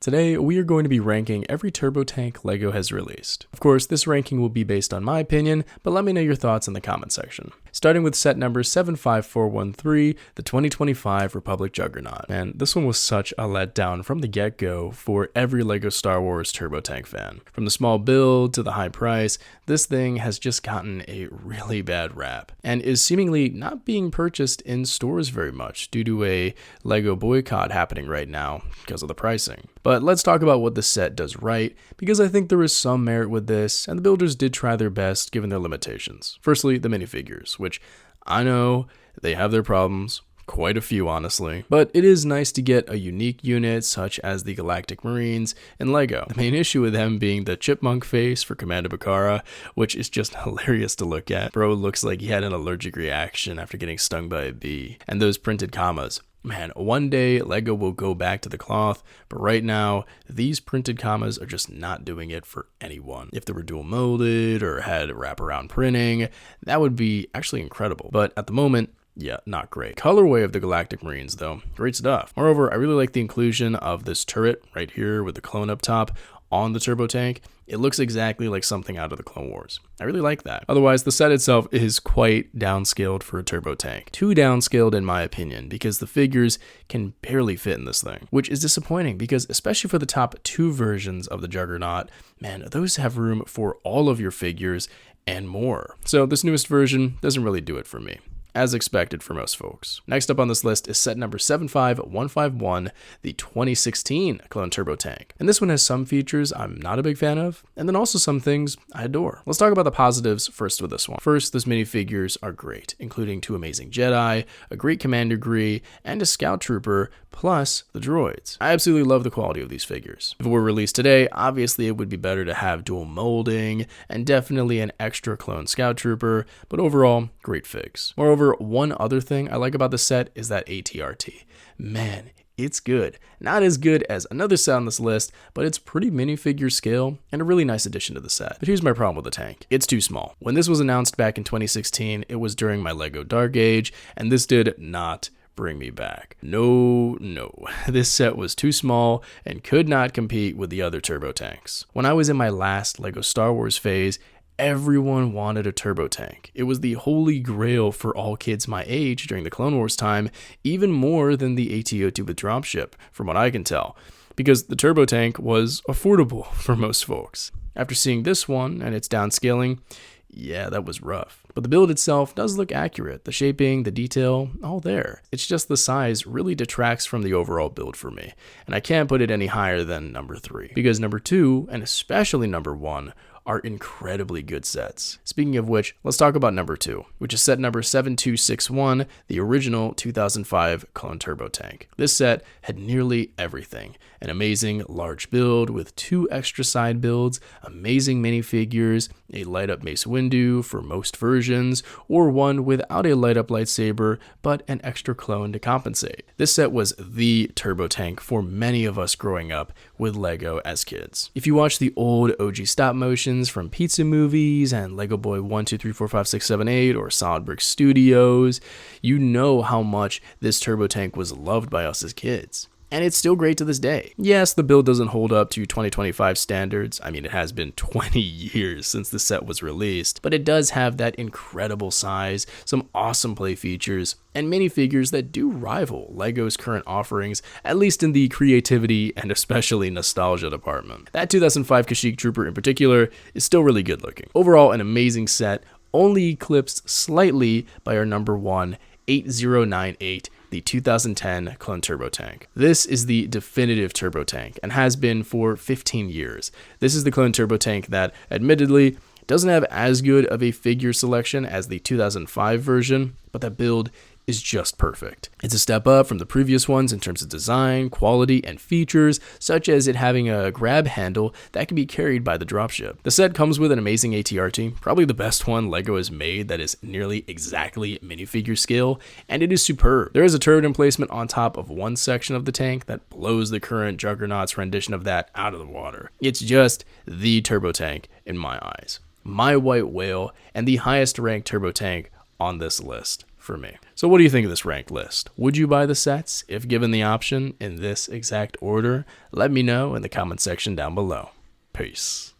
Today, we are going to be ranking every turbo tank LEGO has released. Of course, this ranking will be based on my opinion, but let me know your thoughts in the comment section. Starting with set number 75413, the 2025 Republic Juggernaut. And this one was such a letdown from the get-go for every LEGO Star Wars turbo tank fan. From the small build to the high price, this thing has just gotten a really bad rap, and is seemingly not being purchased in stores very much due to a LEGO boycott happening right now because of the pricing. But let's talk about what the set does right, because I think there is some merit with this, and the builders did try their best given their limitations. Firstly, the minifigures, which I know they have their problems, quite a few honestly, but it is nice to get a unique unit such as the Galactic Marines in LEGO. The main issue with them being the chipmunk face for Commander Bakara, which is just hilarious to look at. Bro looks like he had an allergic reaction after getting stung by a bee. And those printed commas. Man, one day LEGO will go back to the cloth, but right now, these printed commas are just not doing it for anyone. If they were dual molded or had wraparound printing, that would be actually incredible. But at the moment, yeah, not great. Colorway of the Galactic Marines though, great stuff. Moreover, I really like the inclusion of this turret right here with the clone up top on the turbo tank. It looks exactly like something out of the Clone Wars. I really like that. Otherwise, the set itself is quite downscaled for a turbo tank. Too downscaled in my opinion, because the figures can barely fit in this thing, which is disappointing because especially for the top two versions of the Juggernaut, man, those have room for all of your figures and more. So this newest version doesn't really do it for me, as expected for most folks. Next up on this list is set number 75151, the 2016 Clone Turbo Tank. And this one has some features I'm not a big fan of, and then also some things I adore. Let's talk about the positives first with this one. First, those minifigures are great, including two amazing Jedi, a great Commander Gree, and a Scout Trooper, plus the droids. I absolutely love the quality of these figures. If it were released today, obviously it would be better to have dual molding, and definitely an extra clone Scout Trooper, but overall, great figs. Moreover, one other thing I like about the set is that ATRT. Man, it's good. Not as good as another set on this list, but it's pretty minifigure scale and a really nice addition to the set. But here's my problem with the tank. It's too small. When this was announced back in 2016, it was during my LEGO Dark Age, and this did not bring me back. No. This set was too small and could not compete with the other turbo tanks. When I was in my last LEGO Star Wars phase, everyone wanted a turbo tank. It was the holy grail for all kids my age during the Clone Wars time, even more than the AT-02 with dropship, from what I can tell, because the turbo tank was affordable for most folks. After seeing this one and its downscaling, yeah, that was rough. But the build itself does look accurate. The shaping, the detail, all there. It's just the size really detracts from the overall build for me, and I can't put it any higher than number 3, because number 2, and especially number 1, are incredibly good sets. Speaking of which, let's talk about number 2, which is set number 7261, the original 2005 Clone Turbo Tank. This set had nearly everything. An amazing large build with 2 extra side builds, amazing minifigures, a light-up Mace Windu for most versions, or one without a light-up lightsaber, but an extra clone to compensate. This set was the turbo tank for many of us growing up with LEGO as kids. If you watch the old OG stop motions from Pizza Movies and Lego Boy 1, 2, 3, 4, 5, 6, 7, 8 or Solid Brick Studios, you know how much this turbo tank was loved by us as kids. And it's still great to this day. Yes, the build doesn't hold up to 2025 standards. I mean, it has been 20 years since the set was released, but it does have that incredible size, some awesome play features, and minifigures that do rival LEGO's current offerings, at least in the creativity and especially nostalgia department. That 2005 Kashyyyk Trooper in particular is still really good looking. Overall, an amazing set, only eclipsed slightly by our number 1, 8098, the 2010 Clone Turbo Tank. This is the definitive turbo tank and has been for 15 years. This is the Clone Turbo Tank that, admittedly, doesn't have as good of a figure selection as the 2005 version, but that build is just perfect. It's a step up from the previous ones in terms of design, quality, and features, such as it having a grab handle that can be carried by the dropship. The set comes with an amazing ATRT, probably the best one LEGO has made that is nearly exactly minifigure scale, and it is superb. There is a turret emplacement on top of one section of the tank that blows the current Juggernaut's rendition of that out of the water. It's just the turbo tank in my eyes. My white whale, and the highest ranked turbo tank on this list. for me. So what do you think of this ranked list? Would you buy the sets if given the option in this exact order? Let me know in the comment section down below. Peace.